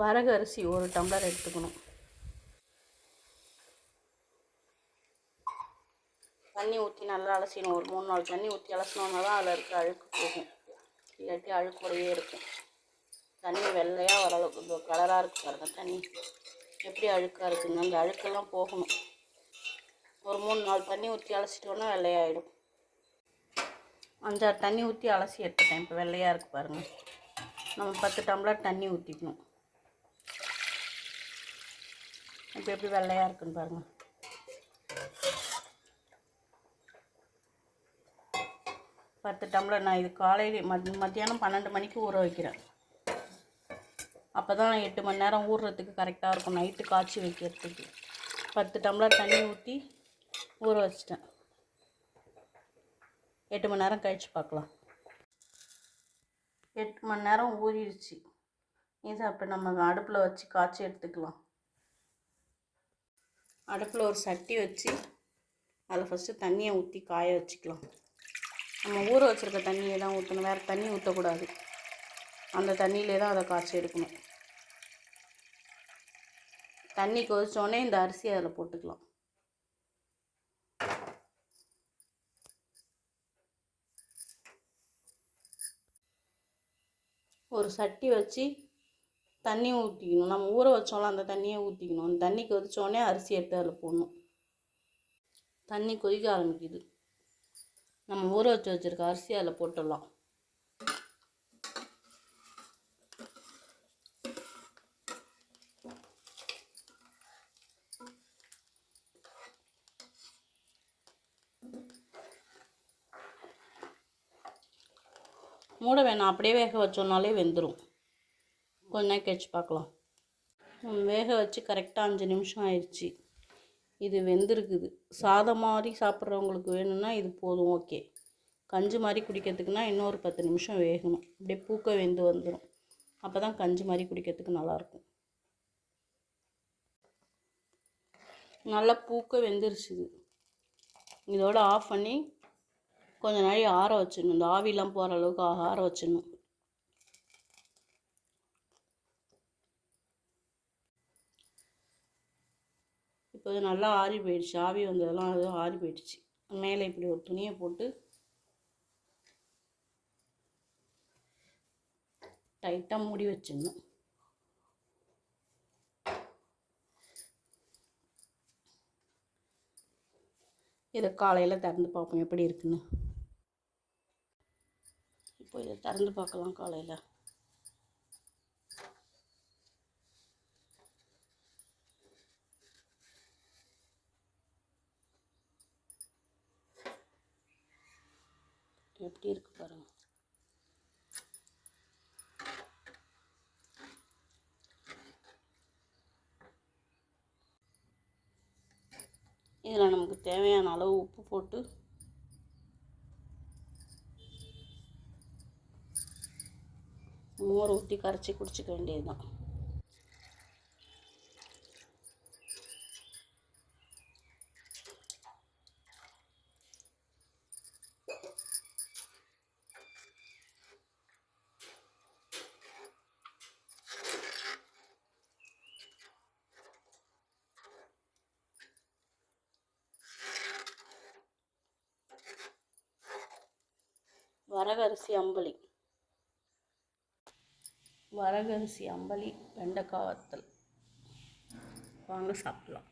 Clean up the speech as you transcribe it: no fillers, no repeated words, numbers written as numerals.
வரகு அரிசி 1 டம்ளர் எடுத்துக்கணும். தண்ணி ஊற்றி நல்லா அலசிடணும். ஒரு 3-4 தண்ணி ஊற்றி அலசினோன்னா தான் அதில் இருக்க அழுக்கு போகும். இல்லாட்டி அழுக்குறையே இருக்கும். தண்ணி வெள்ளையாக வரளவுக்கு கலராக இருக்குது பாருங்கள். தண்ணி எப்படி அழுக்காக இருக்குங்க, அந்த அழுக்கெல்லாம் போகணும். ஒரு 3-4 தண்ணி ஊற்றி அலசிட்டோன்னா வெள்ளையாகிடும். 5-6 தண்ணி ஊற்றி அலசி எடுத்துட்டேன். இப்போ வெள்ளையாக இருக்குது பாருங்கள். நம்ம 10 டம்ளர் தண்ணி ஊற்றிக்கணும். இப்போ எப்படி வெள்ளையாக இருக்குன்னு பாருங்கள். பத்து டம்ளர் நான் இது காலையில் மத்தியானம் 12 மணிக்கு ஊற வைக்கிறேன். அப்போ தான் 8 மணி நேரம் ஊறுறதுக்கு கரெக்டாக இருக்கும். நைட்டு காய்ச்சி வைக்கிறதுக்கு 10 டம்ளர் தண்ணி ஊற்றி ஊற வச்சிட்டேன். 8 மணி நேரம் கழித்து பார்க்கலாம். 8 மணி நேரம் ஊறிடுச்சு. இது அப்போ நம்ம அடுப்பில் வச்சு காய்ச்சி எடுத்துக்கலாம். அடுப்பில் ஒரு சட்டி வச்சு அதில் ஃபஸ்ட்டு தண்ணியை ஊற்றி காய வச்சுக்கலாம். நம்ம ஊற வச்சுருக்க தண்ணியை தான் ஊற்றணும், வேறு தண்ணி ஊற்றக்கூடாது. அந்த தண்ணியிலே தான் அதை காய்ச்சி எடுக்கணும். தண்ணி கொதிச்சோடனே இந்த அரிசியை அதில் போட்டுக்கலாம். ஒரு சட்டி வச்சு தண்ணி ஊற்றிக்கணும். நம்ம ஊற வச்சோம்ல அந்த தண்ணியை ஊற்றிக்கணும். அந்த தண்ணி கொதிச்சோடனே அரிசி எடுத்து அதில் போடணும். தண்ணி கொதிக்க ஆரம்பிக்குது. நம்ம ஊற வச்சுருக்க அரிசி அதில் போட்டுடலாம். மூட வேணாம், அப்படியே வேக வச்சோன்னாலே வெந்துடும். கொஞ்ச நேரம் கழிச்சு பார்க்கலாம். வேக வச்சு கரெக்டாக 5 நிமிஷம் ஆயிடுச்சு. இது வெந்திருக்குது. சாதம் மாதிரி சாப்பிட்றவங்களுக்கு வேணும்னா இது போதும், ஓகே. கஞ்சி மாதிரி குடிக்கிறதுக்குன்னா இன்னொரு 10 நிமிஷம் வேகணும். அப்படியே பூக்க வெந்து வந்துடும். அப்போ தான் கஞ்சி மாதிரி குடிக்கிறதுக்கு நல்லாயிருக்கும். நல்லா பூக்க வெந்துருச்சு. இதோட ஆஃப் பண்ணி கொஞ்சம் நாளைக்கு ஆற வச்சிடணும். இந்த ஆவிலாம் போகிற அளவுக்கு ஆற வச்சிடணும். இப்போ இது நல்லா ஆறி போயிடுச்சு. ஆவி வந்ததெல்லாம் அதுவும் ஆறி போயிடுச்சு. மேலே இப்படி ஒரு துணியை போட்டு டைட்டாக மூடி வச்சிடணும். இதை காலையில் திறந்து பார்ப்போம் எப்படி இருக்குன்னு. இப்போ இதை திறந்து பார்க்கலாம் காலையில். எப்படி இருக்கு பாருங்கள். இதில் நமக்கு தேவையான அளவு உப்பு போட்டு மோர் ஊற்றி கரைச்சி குடிச்சிக்க வேண்டியது தான். வரகரிசி அம்பலி, வரகரிசி அம்பலி, வெண்டைக்காய் வத்தல். வாங்க சாப்பிடலாம்.